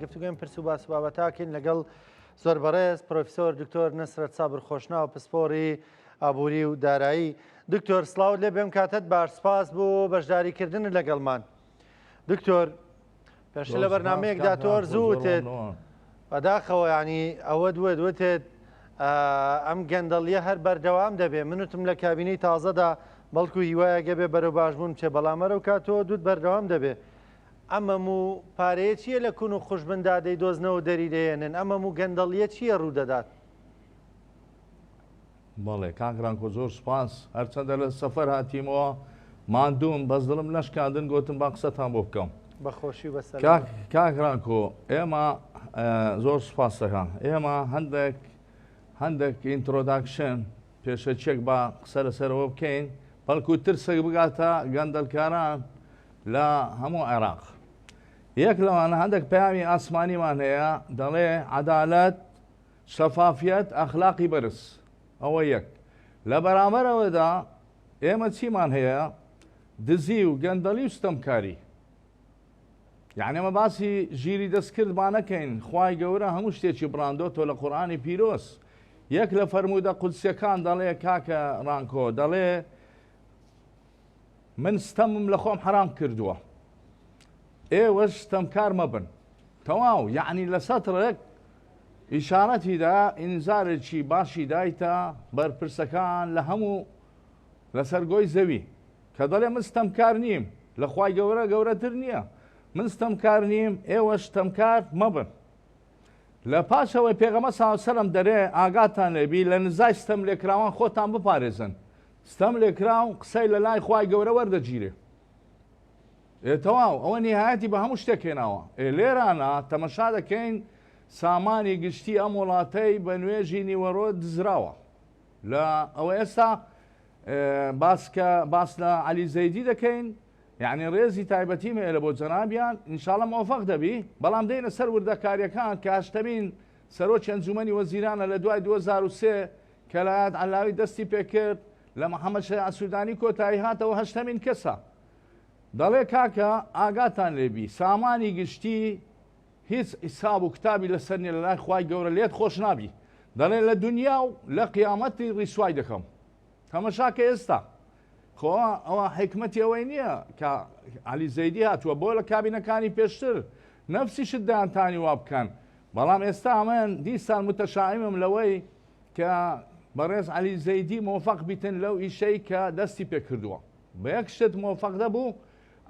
گفتوگوین پرس و باس بابەتاکەین لەگەڵ زۆر بەڕێز پرۆفیسۆر دکتۆر نەسرەت سابر خۆشناو پسپۆڕی ئابووری و دارایی. دکتۆر سڵاو لێ بێم کاتت باش سپاس بۆ بەشداریکردن لەگەڵمان. دکتۆر پێشتر لە بەرنامەیەکدا تۆ زووتت بەداخەوە ینی ئەوە دوێت ئەم گەندەڵیە هەر بەردەوام دەبێ. منوتم لە کابینەی تازەدا بەڵکو هیوایە گەبێ بەرەو باشبوون بچێ بەڵامەرە و کاتۆ دوود بەردەوام دەبێ. ئەمەم و پارەیە چییە لە کون و خوشبندا دەیدۆزنەوە دەری دەێنن ئەمەم و گەندەڵیە چییە ڕوودەدات؟ بەڵێ کاکرانکۆ زۆر سپاس هەرچەندە لە سەفەر هاتیمەوە ماندووم بەس دڵم نەشکاندن گوتم با قسەتان بۆ بکەم. بەخۆشی بەسەر کاکرانکۆ ئێمە زۆر سپاس دەکەم. ئێمە هەندێک ئینترۆداکشن پێشەچێک با قسە لەسەرەوە بکەین بەڵکو ترسێک بگاتە گەندەڵکاران لە هەموو عێراق. یەک لەوانە هەندێک پەیامی ئاسمانیمان هەیە دەڵێ عەدالەت، شەفافیەت، ئەخلاقی بەرز. ئەوە یەک. لە بەرامبەرەوەدا ئێمە چیمان هەیە؟ دزی و گەندەڵی و ستەمکاری. یعنی ئەمە باسی ژیری دەستکردمان نەکەین. خوای گەورە هەموو شتێکی بڕاندۆتەوە لە قورئانی پیرۆز. یەک لە فەرموودە قودسیەکان دەڵێ کاکە ڕانکۆ دەڵێ من ستەمم لە خۆم حرام کردووە. ئێوەش ستەمکار مەبن. تەواو یعنی لە سەترێک ئیشارەتیدا ئینزارێکی باشی دایتە بەرپرسەکان لە هەموو لەسەر گۆی زەوی کە دەڵێ من ستەمکار نیم لە خوای گەورە گەورەتر نییە. من ستەمکار نیم ئێوە ستەمکار مەبن. لە پاشەوەی پێغەمبەر سەڵڵاهو عەلەیهی وسەلەم دەرێ ئاگاتان لێبی لە نزای ستەم لێکراوان خۆتان بپارێزن. ستەم لێکراو قسەی لە لای خوای گەورە وەردەگیرێ. تەواو ئەوە نیهایەتی بە هەموو شتێک هێناوە. لێرانە تەمەشا دەکەین سامانی گشتی ئەم وڵاتەی بە نوێژی نیوەڕۆ دزراوە. لە ئەوە ئێستا باس لە عەلی زەیدی دەکەین یعنی ڕێزی تایبەتیم هەیە لە بۆ جەنابیان ئینشاڵڵا مۆفەق دەبی بەڵام دێنە سەر وردەکاریەکان کە هەشتەمین سەرۆکی ئەنجومەنی وەزیرانە لە دوای 2003 کە لایەت عەلاوی دەستی پێکرد لە محەممەد شەیع سوودانی کۆتایی هاتەوە هەشتەمین کەسە. دەڵێ کاکە ئاگاتان لێبی سامانی گشتی هیچ ئیساب و کتابی لەسەر نیە لە لای خوای گەورە لێت خۆش نابی. دەڵێ لە دنیا و لە قیامەتی ڕیسوای دەکەم. تەمەشاکە ئێستا خۆ ئەوە حکمەتی ئەوەی نییە کە عەلی زەیدی هاتووە بۆ لە کابینەکانی پێشتر نەفسی شت دەیانتانی وا بکەن. بەڵام ئێستا ئەمەن دیسان متەشائیمم لەوەی کە بەڕێز عەلی زەیدی مۆفەق بیتن لەو ئیشەی کە دەستی پێکردووە. بە یەک شت مۆفەق دەبوو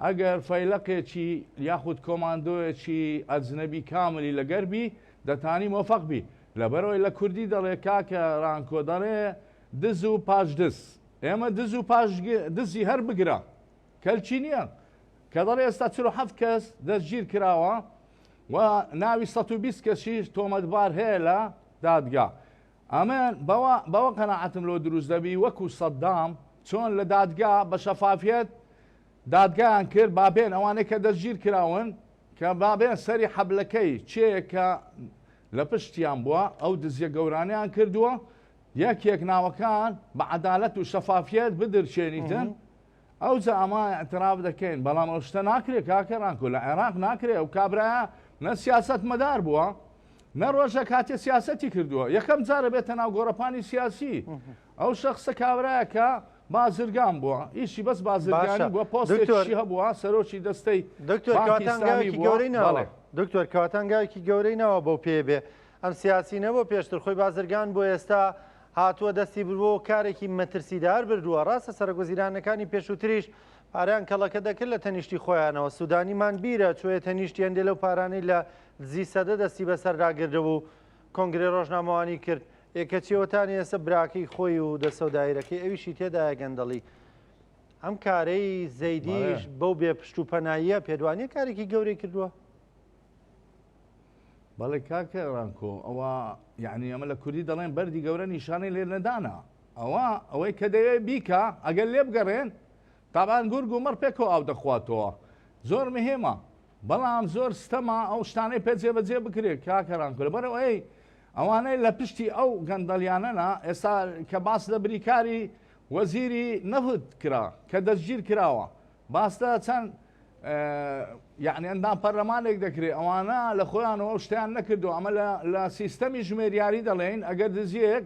ئەگەر فەیلەقێکی یاخود کۆماندۆیەکی ئەجنەبی کاملی لە گەربی دەتانی مۆفەق بی. لەبەرەوەی لە کوردی دەڵێ کاکە ڕانکۆ دەڵێ دز و پاش دز. ئێمە دز و پاش دزی هەر بگرە کەلچی نییە کە دەڵێ ئێستا 47 کەس دەستگیر کراوە و ناوی 120 کەسیش تۆمەتبار هەیە لە دادگا. ئەمە بەوە قەناعەتم لۆ دروست دەبی وەکو سەددام چۆن لە دادگا بە شەفافیەت دادگایان کرد بابێن ئەوانەی کە دەستگیر کراون کە بابێن سەری حەبلەکەی چێکە لە پشتیان بووە ئەو دزیە گەورانیان کردووە یەکێک ناوەکان بە عەدالەت و شەفافیەت بدرچێنیتن ئەو جا ئەمە ئەتراف دەکەین. بەڵام ئەو شتە ناکرێت کاکە ڕانکۆ لە عێراق ناکرێت. ئەو کابرایە نە سیاسەت مەدار بووە نە ڕۆژە کاتێ سیاسەتی کردووە. یەکەم جارە بێتە ناو گۆڕەپانی سیاسی. ئەو شەخصە کابرایە کە بازرگان بووە ئیشی بەس بازرگانی بووە پۆستێکی هەبووە سەرۆکی دەستەی دکتۆر کاتانگایکی گەورەی ناوە بۆ پێ بێ ئەم سیاسی نەبوو پێشتر خۆی بازرگان بۆ ئێستا هاتووە دەستی بردووە کارێکی مەترسیدار بردووە. ڕاستە سەرۆکوەزیرانەکانی پێشووتریش پاریان کەڵەکە دەکرد لە تەنیشتی خۆیانەوە. سوودانیمان بیرە چۆیە تەنیشتیان دێ لەو پارانەی لە زی سەدە دەستی بەسەرداگردەوە و کۆنگرێ ڕۆژنامەوانی کرد. یەکەچیەوەتانی ئێستا براکەی خۆی و دەسەودایرەکەی ئەویشی تێدایە گەندەڵی. ئەم کارەی زەیدیش بەو بێ پشت و پەناییە پێدوانیە کارێکی گەورەی کردووە. بەڵێ کاکە ڕانکۆ ئەوە یعنی ئەمە لە کوردی دەڵێن بەردی گەورە نیشانەی لێ نەدانا. ئەوەی کە دەوێت بیکە ئەگەر لێ بگەڕێن تابان گورگ و مەڕ پێکەوە ئاو دەخواتەوە زۆر مهێمە. بەڵام زۆر ستەما ئەو شتانەی پێ جێبەجێ بکرێت کاکە ڕانکۆ لەبەرەوە ئەوانەی لە پشتی ئەو گەندەلیانەنا ئێستا کە باس لە بریکاری وەزیری نەفت کرا کە دەستگیر کراوە باستە چەند یعنی ئەندام پەرلەمانێک دەکرێت ئەوانە لە خۆیانەوە شتیان نەکردو ئەمە لە سیستەمی ژمێریاری دەڵێن ئەگەر دزیەک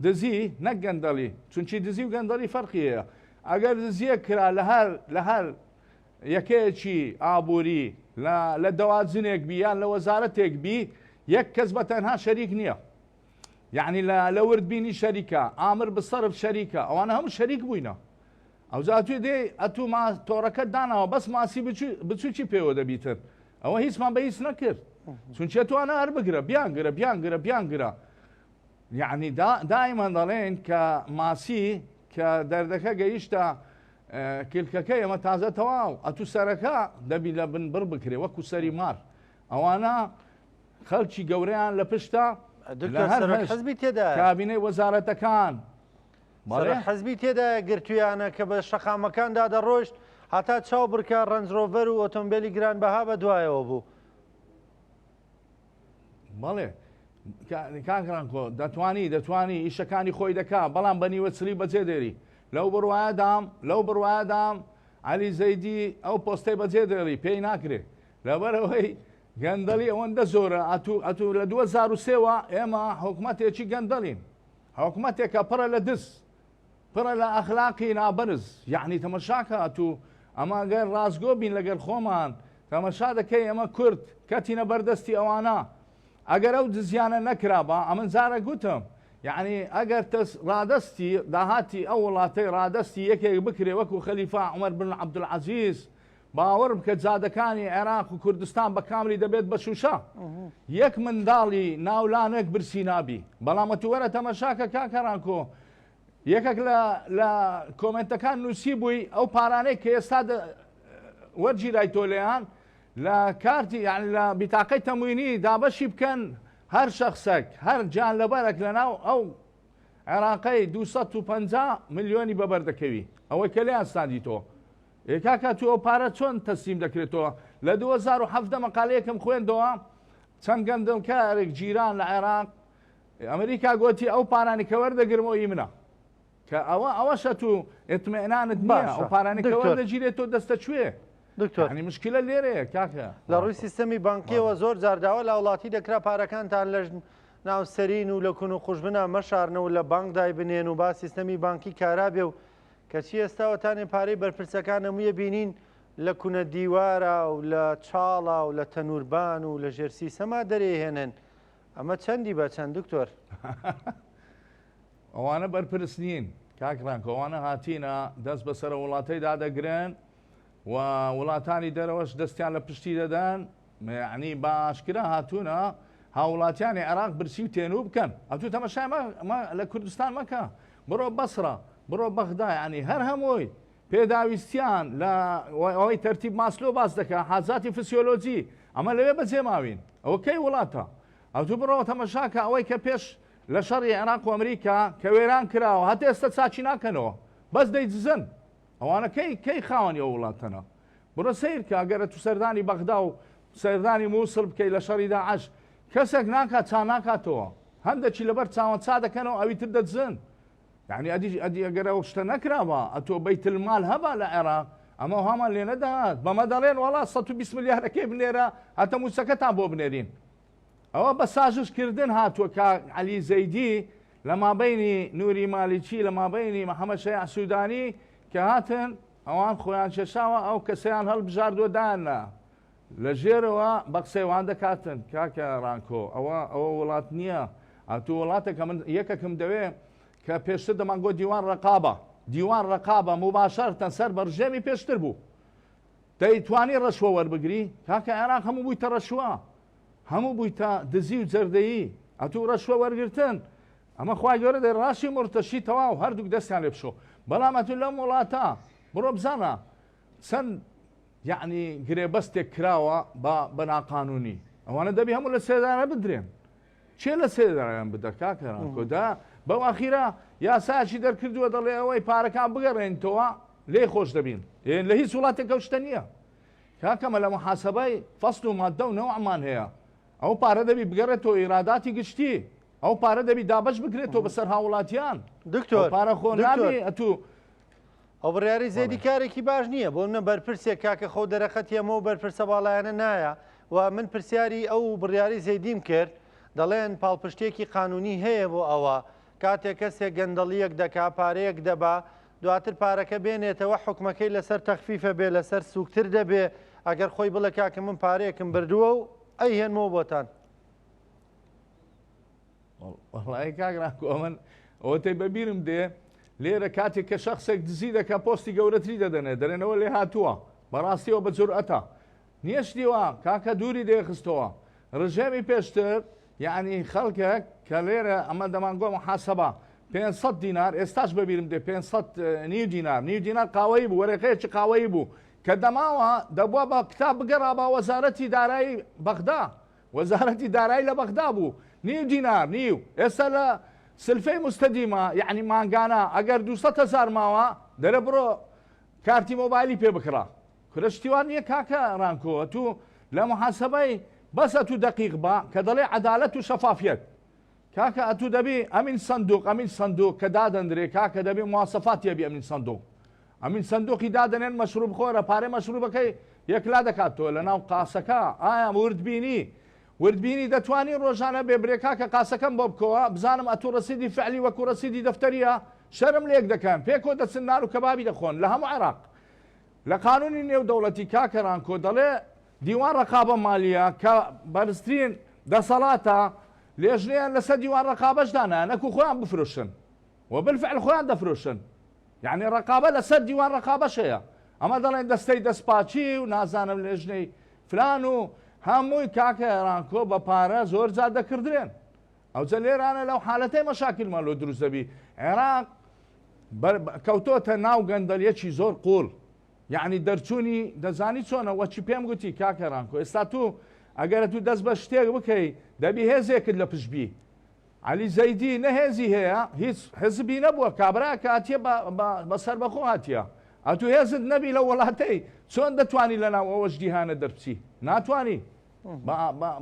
دزی نەک گەندەڵی چونچی دزی و گەندەڵی فەرقیەیە ئەگەر دزیەک کرا لە هەر یەکەیەکی ئابووری لە دەواجنێک بی یان لە وەزارەتێک بی یەک کەس بە تەنها شەریک نییە یعنی لە وردبینی شەریکە ئامر بسەرف شەریکە ئەوانە هەموو شەریک بووینە ئەو زاتوێ دێ ئەتوو تۆڕەکەت داناوە بەس ماسی بچووکی پێوە دەبیتر ئەوە هیچمان بە هیچ نەکرد چونچە توانە هەر بگرە بیانگرە یعنی دائیمان دەڵێن کە ماسی کە دەردەکە گەیشتە کلکەکە ئەمە تازە تەواو ئەتوو سەرەکە دەبی لە بن بڕ بکرێ وەکو سەری مار ئەوانە خەڵکی گەورەیان لە پشتە حەزبی تێدا کابینەی وەزارەتەکان حەزبی تێدا گرتویانە کە بە شەقامەکاندا دەڕۆشت هەتا چاو بڕکە ڕەنجڕۆڤەر و ئۆتۆمبیلی گرانبەها بە دوایەوە بوو بەڵێ کاکڕانکۆ دەتوانی ئیشەکانی خۆی دەکا بەڵام بە نیوە چلی بەجێ دێری لەو بڕوایەدام عەلی زەیدی ئەو پۆستەی بەجێ دێری پێی ناکرێت لەبەرەوەی گەندەڵی ئەوەندە زۆرە ئەتوو لە 2003ەوە ئێمە حکومەتێکی گەندەڵین حکومەتێکە پڕە لە دز پڕە لە ئەخلاقی نابەرز یعنی تەمەشاکە ئەتوو ئەمە گەر ڕازگۆ بین لەگەر خۆمان تەمەشا دەکەی ئەمە کورد کەتینە بەردەستی ئەوانە ئەگەر ئەو دزیانە نەکرابە ئەمن جارە گوتم یعنی ئەگەر ڕادستی داهاتی ئەو وڵاتەی ڕادستی یەکێک بکرێ وەکو خەلیفە عومەر بن عەبدولعەزیز باوەڕ بکە جادەکانی عێراق و کوردستان بە کاملی دەبێت بە شوشە یەک منداڵی ناولانێک برسی نابی بەڵام ئەتووەرە تەمەشاکە کاکەڕانکۆ یەکێک لە کۆمنتەکان نووسی بووی ئەو پارانەی کە ئێستا وەرگیرای تۆلەیان لە کارتی یان لە بیتاقەی تەموینی دابەشی بکەن هەر شەخسێک هەر جان لەبەرێک لەناو ئەو عێراقەی 250 ملیۆنی بەبەردەکەوی ئەوەی کە لێیان ساندی تۆ کاکە تو ئەو پارە چۆن تەسلیم دەکرێتەوە لە 2007 مەقالەیەکم خوێندەوە چەند گەندەڵکارێک جیران لە عێراق ئەمریکا گوتی ئەو پارانی کە وەردەگرمەوەی منە کە ئەوەشە تو ئێتمێنانت نییە ئەو پارانی کە وەردەگیرێتەوە دەستە کوێ ینی مشکلە لێرەیە کاکە لە ڕووی سیستەمی بانکیەوە زۆر جارداوە لە وڵاتی دەکرا پارەکانتان لە ناوسەرین و لە کون و خوشبنە مەشارنەوە لە بانکدای بنێن و با سیستەمی بانکی کارابێ و کەچی ئێستاوەتانێ پارەی بەرپرسەکان هەموویە بینین لە کونە دیوارە و لە چاڵە و لە تەنوربان و لە ژێرسی سەما دەرێهێنن ئەمە چەندی بە چەند دکتۆر ئەوانە بەرپرس نین کاکڕانکە ئەوانە هاتیینە دەست بەسەر وڵاتەی دادەگرن و وڵاتانی دەرەوەش دەستیان لە پشتی دەدەن یعنی باشکرا هاتوونە هاوڵاتیانی عێراق برسی و تێنوو بکەن ئەتوو تەمەشای لە کوردستان مەکە بڕۆ بەسڕە بڕۆ بەغدا ینی هەر هەمووی پێداویستیان لە ئەوەی تەرتیب ماسلۆ باس دەکە حازاتی فسیۆلۆجی ئەمە لەوێ بەجێماوین ئەوە کەی وڵاتە ئەوتو بڕەوە تەمەشاکە ئەوەی کە پێش لە شەڕی عێراق و ئەمریکا کە وێران کراوە هەتا ئێستا چاچی ناکەنەوە بەس دەیدزن ئەوانە کەی خاوەنی ئەو وڵاتەنە بڕۆ سیر کە ئەگەرە تو سەردانی بەغدا و سەردانی مووسڵ بکەی لە شەڕی داعش کەسێک ناکات چا ناکاتەوە هەندێکی لەبەر چاوەند چا دەکەنەوە ئەوی تر دەدزن یعنی ئەدی ئەگەر ئەو شتە نەکراوە ئەتۆ بەیتلمال هەبا لە عێراق ئەمە هەمان لێ نەدات بەمە دەڵێن وەڵا 120 ملیارەکەی بنێرە هەتە موسەکەتان بۆ بنێرین ئەوە بە ساژشکردن هاتووە کە عەلی زەیدی لە مابەینی نووری مالیکی لە مابەینی مەحەمەد شەیع سوودانی کە هاتن ئەوان خۆیان چێشاوە ئەو کەسەیان هەڵبژاردووە دانا لە ژێرەوە بە قسەیوان دەکاتن کاکە ڕانکۆ ئەوە وڵات نییە ئەتوو وڵاتێکە من یەکەکەم دەوێ کە پێشتر دەمانگۆ دیوان ڕقابە مباشەرتەن سەر بەڕژێمی پێشتر بوو دەیتوانی ڕەشوە وەربگری کاکە عێراق هەموو بوویتە ڕەشوە هەموو بوویتە دزی و جەردەیی ئەتوو ڕەشوە وەرگرتن ئەمە خوای گەورە دەی ڕاشی مرتەشی تەواو هەردووک دەستیان لێ بشۆ بەڵام ئەتوو لەم وڵاتە بڕۆ بزانە چەند یعنی گرێبەستێک کراوە بە ناقانونی ئەوانە دەبی هەموو لە سێدارە بدرێن چێ لە سێداریان بدە کاکەڕانکۆدا بەو ئاخیرە یاساچی دەرکردووە دەڵێ ئەوەی پارەکان بگەڕێنیتەوە لێ خۆش دەبین لە هیچ وڵاتێک شتە نییە کاکەمە لە محاسبەی فەسڵ و مادە و نەوعمان هەیە ئەو پارە دەبی بگەڕێتەوە ئیراداتی گشتی ئەو پارە دەبی دابش بکرێتەوە بەسەر هاوڵاتیان دکتۆر پارە خۆ نابێ ئەتوو ئەو بڕیاری زێدی کارێکی باش نییە بۆ منە بەرپرسێک کاکە خۆ دەرەخەتیەمە و بەرپرسە باڵایانە نایە و من پرسیاری ئەو بڕیاری زەیدیم کرد دەڵێن پاڵپشتێکی قانونی هەیە بۆ ئەوە کاتێک کەسێک گەندەڵیەک دەکا پارەیەک دەبا دواتر پارەکە بێنێتەوە حکومەکەی لەسەر تەخفیفە بێ لەسەر سوکتر دەبێ ئەگەر خۆی بڵێ کاکە من پارەیەکم بردووە و ئەی هێنمەوە بۆتان وڵی کاگراکۆ من ئەوەی بەبیرم دێ لێرە کاتێک کە شخصێک دزی دەکە پۆستی گەورەتری دەدەنێت دەرێنەوە لێ هاتووە بەڕاستیەوە بە جورئەتە نیەشتیوە کاکە دووری دێخستەوە ڕژێمی پێشتر یعنی خەڵکێک کە لێرە ئەمە دەمانگۆ محاسەبە 500 دینار ئێستاش بەبیرم دێ 500 نیو دینار قاوەی بوو وەرەقەیەکی قاوەی بوو کە دەماوە دەبووە بە کتاب بگەڕا بە وەزارەتی دارایی بەغدا وەزارەتی دارایی لە بەغدا بوو نیو دینار نیو ئێستا لە سلفەی مستەدیمە یعنی مانگانە ئەگەر 200,000 ماوە دەرە بڕۆ کارتی مۆبایلی پێ بکڕە کرشتیوان نییە کاکە ڕانکۆ تو لە محاسبەی بەسە تو دقیق بە کە دەڵێ عەدالەت و شەفافیەت کاکە ئەتو دەبی ئەمین سندوق کە دادەندرێ کاکە دەبێ مواسەفات هەبی ئەمین سندوقی دادەنێن مەشروب خۆرە پارەی مەشروبەکەی یەکلا دەکاتەوە لە ناو قاسەکە ئایا وردبینی دەتوانی ڕۆژانە بێبرێکا کە قاسەکەم بۆ بکەوە بزانم ئەتو ڕسیدی فعلی وەکو ڕسیدی دەفتەریە شەرم لێک دەکەن پێکۆ دەچن نار و کەبابی دەخۆن لە هەموو عێراق لە قانونی نێودەوڵەتی کاکە ڕانکۆ دەڵێ دیوان ڕقابە مالیە کە بەرزترین دەسەڵاتە لێژنیان لەسەر دیوان ڕقابەشدانە نەکو خۆیان بفرۆشن و بالفعل خۆیان دەفرۆشن یعنی ڕقابە لەسەر دیوان ڕقابەش هەیە ئەمە دەڵێن دەستەی دەستپاچی و نازانم لێژنەی فلان و هەمووی کاکە ڕانکۆ بە پارە زۆر جار دەکردرێن ئەوجە لێرانە لەو حالەتەی مەشاکلمان لۆ دروست دەبی عێراق کەوتۆتە ناو گەندەڵیەکی زۆر قوڵ یعنی دەرچوونی دەزانی چۆنە وەچی پێم گوتی کاکە ڕانکۆ ئێستا تو ئەگەرە تو دەست بە شتێک بکەی دەبی هێزێکت لە پشتبی علی زەیدی نەهێزی هەیە هیچ حزبی نەبووە کابرا کە هاتیە بەسەر بەخۆ هاتیە ئەتو هێزت نەبی لە وڵاتەی چۆن دەتوانی لەناو ئەوەش دیهانە دەربچی ناتوانی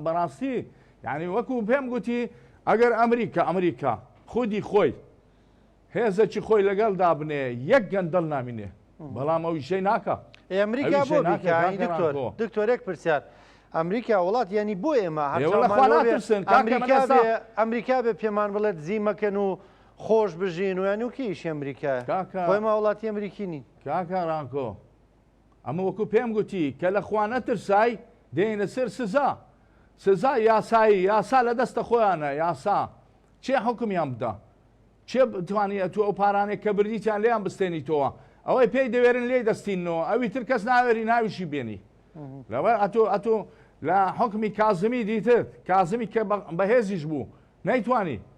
بەڕاستی یعنی وەکو پێم گوتی ئەگەر ئەمریکا خودی خۆی هێزەکی خۆی لەگەڵ دابنێ یەک گەندەڵ نامینێ بەڵام ئەو شەی ناکە ئەمریکا بۆ دکتۆرێک پرسیار ئەمریکا وڵات ینی بۆ ئێمە ئەمریکا بێ پێمان بڵێت زیمەکەن و خۆش بژین و یان و کیش ئەمریکا خۆیمە وڵاتی ئەمریکی نین کاکە ڕانکۆ ئەمە وەکو پێم گوتی کە لە خوانە ترسای دێنە سەر سزا یاسا لە دەستە خۆیانە یاسا چێ حکمیان بدە چێ بتوانێت تو ئەو پارانێک کە بردیتیان لێیان بستێنیتەوە ئەوەی پێی دەوێرن لێ دەستینەوە ئەوی تر کەس ناوێری ناویشی بێنی لەوە ئەتۆ لە حکمی کازمی دیتر کازمی کە بەهێزیش بوو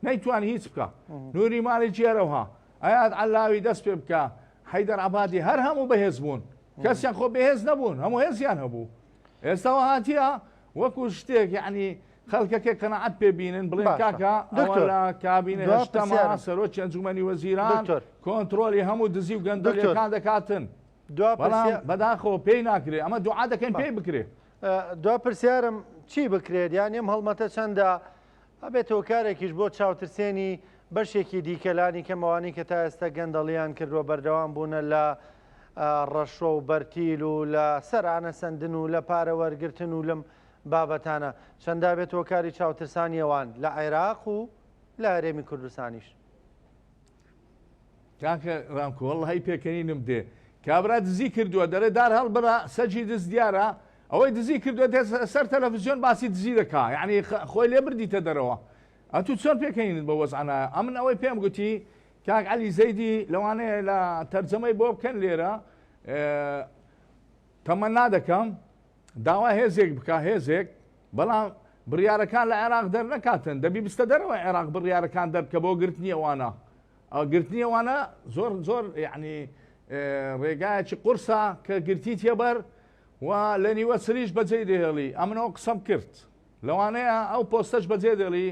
نەیتوانی هیچ بکە نوری ماڵی جێرەوها ئەیات عەلاوی دەست پێ بکە حەیدەر عەبادی هەر هەموو بەهێز بوون کەسیان خۆ بەهێز نەبوون هەموو هێزیان هەبوو ئێستاوە هاتیە وەکو شتێک یعنی خەڵکەکە قەنەعەت پێبینن بڵێن کاکە ئەوە لە کابینە هەشتەما سەرۆکی ئەنجومەنی وەزیران کۆنتڕۆلی هەموو دزی و گەندەڵیەکان دەکاتن بەڵام بەداخەوە پێی ناکرێت ئەمە دوعا دەکەین پێی بکرێت دوا پرسیارم چی بکرێت یان ئەم هەڵمەتە چەندە ئەبێتەوە کارێکیش بۆ چاوترسێنی بەشێکی دیکەلانی کەمەوانی کە تا ئێستا گەندەڵیان کردووە بەردەوام بوونە لە ڕەشۆ و بەرتیل و لە سەرانە سندن و لە پارە وەرگرتن و لەم بابەتانە چەندا بێتەوە کاری چاوترسانی ئەوان لە عێراق و لە هەرێمی کوردستانیش کاکە ڕامکۆ وەڵڵی پێکەنینم دێ کابرا دزی کردووە دەرێ دار هەڵبڕە سەرجی دز دیارە ئەوەی دزی کردووە سەر تەلەڤیزیۆن باسی دزی دەکا یعنی خۆی لێ بردیتە دەرەوە ئەتو چۆن پێکەنین بە وەزعانە ئەمن ئەوەی پێم گوتی کاک عەلی زەیدی لەوانەیە لە تەرجەمەی بۆ بکەن لێرە تەمەنا دەکەم داوا هێزێک بکە هێزێک بەڵام بڕیارەکان لە عێراق دەرنەکاتن دەبی بستە دەرەوە عێراق بڕیارەکان دەبکە بۆ گرتنی ئەوانە گرتنی ئەوانە زۆر یعنی ڕێگایەکی قورسە کە گرتی تێبەر و لە نیوە سریش بەجێ دێڵی ئەمنەوە قسەم کرد لەوانەیە ئەو پۆستەش بەجێ دێڵی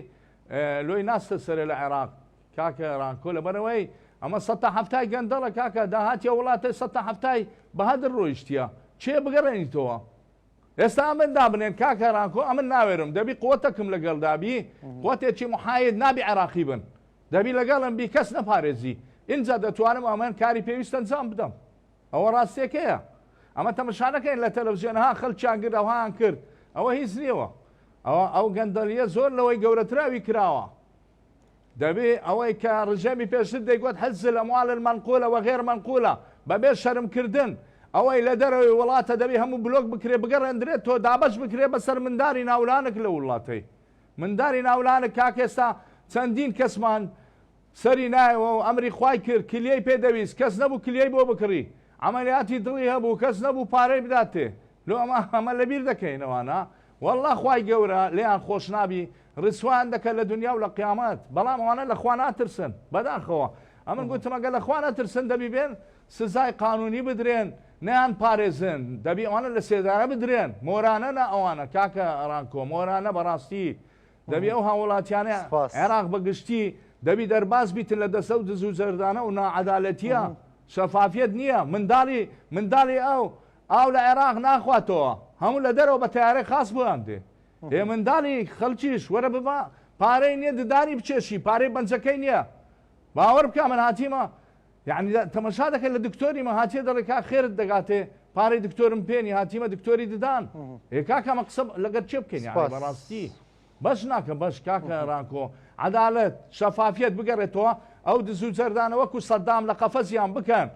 لۆی ناستە سەرێ لە عێراق کاکە ڕانکۆ لەبەرەوەی ئەمە 170 گەندەڵە کاکە داهاتیە وڵاتە 170 بەهادر ڕۆیشتیە چێ بگەڕێنیتەوە ئێستا ئەمن دابنێن کاکە ڕانکۆ ئەمن ناوێرم دەبی قوتەکەم لەگەڵ دابی قوتێکی محاید نابی عێراقی بن دەبی لەگەڵم بی کەس نەپارێزی اینجا دەتوانم ئەمەن کاری پێویستە ئەنجام بدەم ئەوە ڕاستێکەیە ئەمە تەمەشانەکەین لە تەلەڤیزیۆنها خەڵکیان کرد ئەوهان کرد ئەوە هیچ نییەوە ئەو گەندەڵیە زۆر لەوەی گەورەتراوی کراوە دەبێ ئەوەی کە ڕژەمی پێشتر دەیگوت حەز الأموال المنقولة وغير منقولة بەبێ شەرمکردن ئەوەی لە دەرەوەی وڵاتە دەبێ هەموو بلۆک بکرێ بگەڕێندرێت تۆ دابەش بکرێ بەسەر منداری ناولانك لە وڵاتەی منداری ناولانك کاک ئێستا چەندین کەسمان سەری نایەوە و ئەمری خوای کرد کلیەی پێدەویست کەس نەبوو کلیەی بۆ بکڕی عملیاتی دڵی هەبوو کەس نەبوو پارەی بداتێ لۆ ئەمە لەبیر دەکەینەوەنا والله خوای گەورە لێیان خۆش نابی ڕسوان دەکەن لە دنیا و لە قیامەت بەڵام ئەوانە لە خوا ناترسن بەداخەوە ئەمن گوتم ئەگەر لە خوا نەترسن دەبی بێن سزای قانونی بدرێن نەیان پارێزن دەبی ئەوانە لە سێدارە بدرێن مۆرانە نە ئەوانە کاکە ڕانکۆ مۆرانە بەڕاستی دەبی ئەو هاوڵاتیانە عێراق بەگشتی دەبی دەرباز بیتن لە دەسە و دز و زەردانە و ناعەدالەتیە شەفافیت نییە منداڵی ئەو لە عێراق ناخواتەوە هەموو لە دەرەوە بە تیارەی خاص بۆیان دێ هێ منداڵی خەڵکیش وەرە ببا پارەی نییە ددانی بچێشی پارەی بەنجەکەی نییە باوەڕ بکە من هاتیمە یعنی تەمەشا دەکەن لە دکتۆری مە هاتیە دەڵێ کا خێرت دەگاتێ پارەی دکتۆرم پێنی هاتیمە دکتۆری ددان هێ کاکەمە قسە لەگەر چێ بکەین یعنی بەڕاستی بەش ناکە بەش کاکە ڕانکۆ عەدالەت شەفافیت بگەڕێتەوە ئەو دز و جەردانە وەکو سەدام لە قەفەزیان بکەن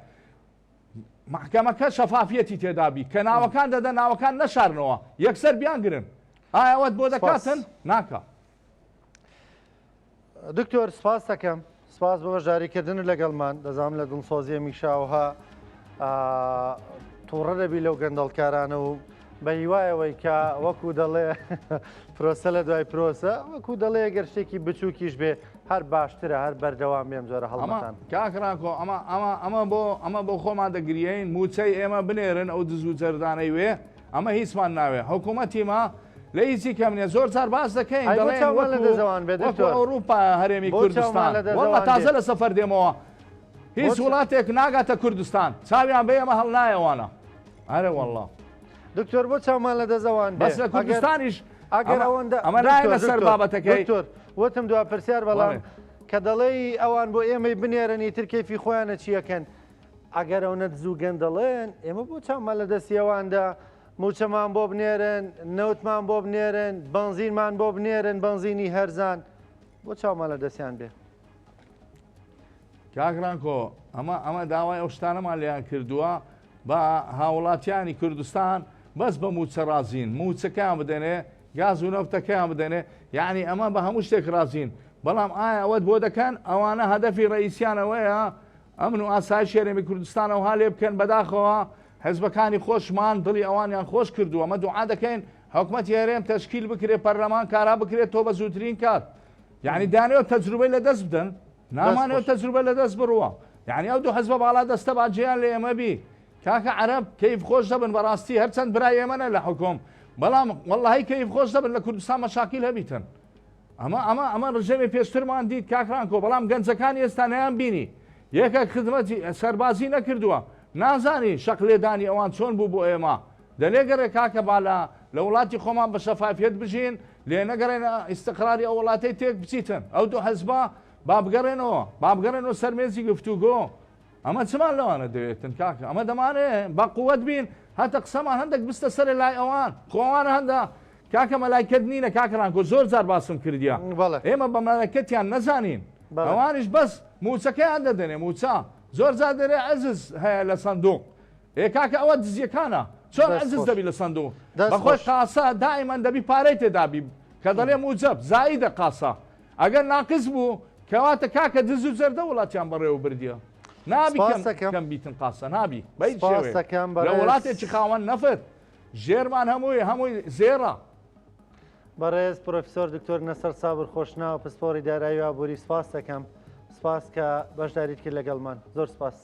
محکەمەکە شەفافیەتی تێدابی کە ناوەکان دەدەن ناوەکان نەشارنەوە یەکسەر بیانگرن ئایا ئەوەت بۆ دەکاتن ناکە دکتۆر سپاس دەکەم سپاس بۆ بەشداریکردن لەگەڵمان دەزانم لە دڵسۆزیە میشاوها تووڕە دەبی لەو گەندەڵکارانە و بە هیوایەوەی کە وەکو دەڵێ پرۆسە لە دوای پرۆسە وەکو دەڵێ گەر شتێکی بچووکیش بێ هەر باشترە هەر بەردەوام بێم جۆرە هەڵمەتان کاکڕاکۆ ئەمە بۆ خۆمان دەگریین موچەی ئێمە بنێرن ئەو دز و جەردانەی وێ ئەمە هیچمان ناوێ حکوومەتی ما لە هیچی کەم نیە زۆر جار باس دەکەین ئەوروپا هەرێمی کوردستان وەڵا تازە لە سەفەر دێمەوە هیچ وڵاتێک ناگاتە کوردستان چاویان بە ئێمە هەڵ نایەوانە ئەرە وەڵڵا دکتۆر بۆ چاومان لە دەزەوان بەس لە کوردستانیش ئەگەر ئەوەندە ئەمە نایە لەسەر بابەتەکەی دکتۆر وتم دوا پرسیار بەڵام کە دەڵێی ئەوان بۆ ئێمەی بنێرنی ترکێفی خۆیانە چیەکەن ئەگەر ئەوەنە زوو گەندەڵێن ئێمە بۆ چاومان لە دەستی ئەواندا موچەمان بۆ بنێرن نەوتمان بۆ بنێرن بنزینمان بۆ بنێرن بنزینی هەرزان بۆ چاومان لە دەستیان بێ کاکڕانکۆ ئەمە داوای ئەو شتانەمان لێیان کردووە بە هاوڵاتیانی کوردستان بەس بە موچە ڕازین موچەکەیان بدەنێ گاز و نەفتەکەیان بدەنێ یعنی ئەمە بە هەموو شتێک ڕازین بەڵام ئایا ئەوەت بۆ دەکەن ئەوانە هەدەفی ڕئیسیانەوەیە ئەمن و ئاسایش هێرێمی کوردستانەوە لێ بکەن بەداخەوە حزبەکانی خۆشمان دڵی ئەوانیان خۆش کردووە ئەمە دوعا دەکەین حکوومەتی هەرێم تەشکیل بکرێت پەرلەمان کارا بکرێت تۆ بە زووترین کات یعنی دانەوە تەجروبەی لە دەست بدەن نامانەوە تەجروبە لە دەست بڕوە یعنی ئەو دوو حزبە باڵا دەستە باجیان لە ئێمە بی کاکە عەرەب کەیف خۆش دەبن بەڕاستی هەرچەند برای ئێمەنە لە حکوم بەڵام وەڵڵاهی کەیف خۆش دەبن لە کوردستان مەشاکیل هەبیتن ئەمە ڕژێمی پێشترمان دیت کاکڕانکۆ بەڵام گەنجەکانی ئێستا نەیان بینی یەکێک خزمەتی سەربازی نەکردووە نازانی شەق لێدانی ئەوان چۆن بوو بۆ ئێمە دەلێگەڕێ کاکە بالا لە وڵاتی خۆمان بە شەفافیت بژین لێ نەگەڕێنە ئیستقراری ئەو وڵاتەی تێک بچیتن ئەو دوو حەزبە بابگەڕێنەوە سەرمێزی گفتوگۆ ئەمە چمان لەوانە دەوێتن کاکە ئەمە دەمانێ بە قووەت بین هەتە قسەمان هەندێک بستە سەر لای ئەوان خۆوانە هەندە کاکە مەلایکەت نینە کاکەڕانکۆ زۆر جار باسم کردیە ئێمە بە مەلایکەتیان نەزانین ئەوانش بەس موچەکەیان دەدەنێ موچە زۆر جار دەرێ عەزز هەیە لە سندوق کاکە ئەوە دزیەکانە چۆن عەزز دەبی لە سندوق بەخۆش قاسە دائیمەن دەبی پارەی تێدابی کە دەڵێ موجەب زایدە قاسە ئەگەر ناقص بوو کەواتە کاکە دز و جەردە وڵاتیان بەڕێوە بردیە نابی کەم بیتن قاسە نابی لە وڵاتێکی خاوەن نەفت ژێرمان هەمووی زێڕە بەڕێز پرۆفیسۆر دکتۆر نەسەر سابر خۆشناو پسپۆری دارایی و ئابووری سپاس دەکەم سپاس کە بەشداریت کرد لەگەڵمان زۆر سپاس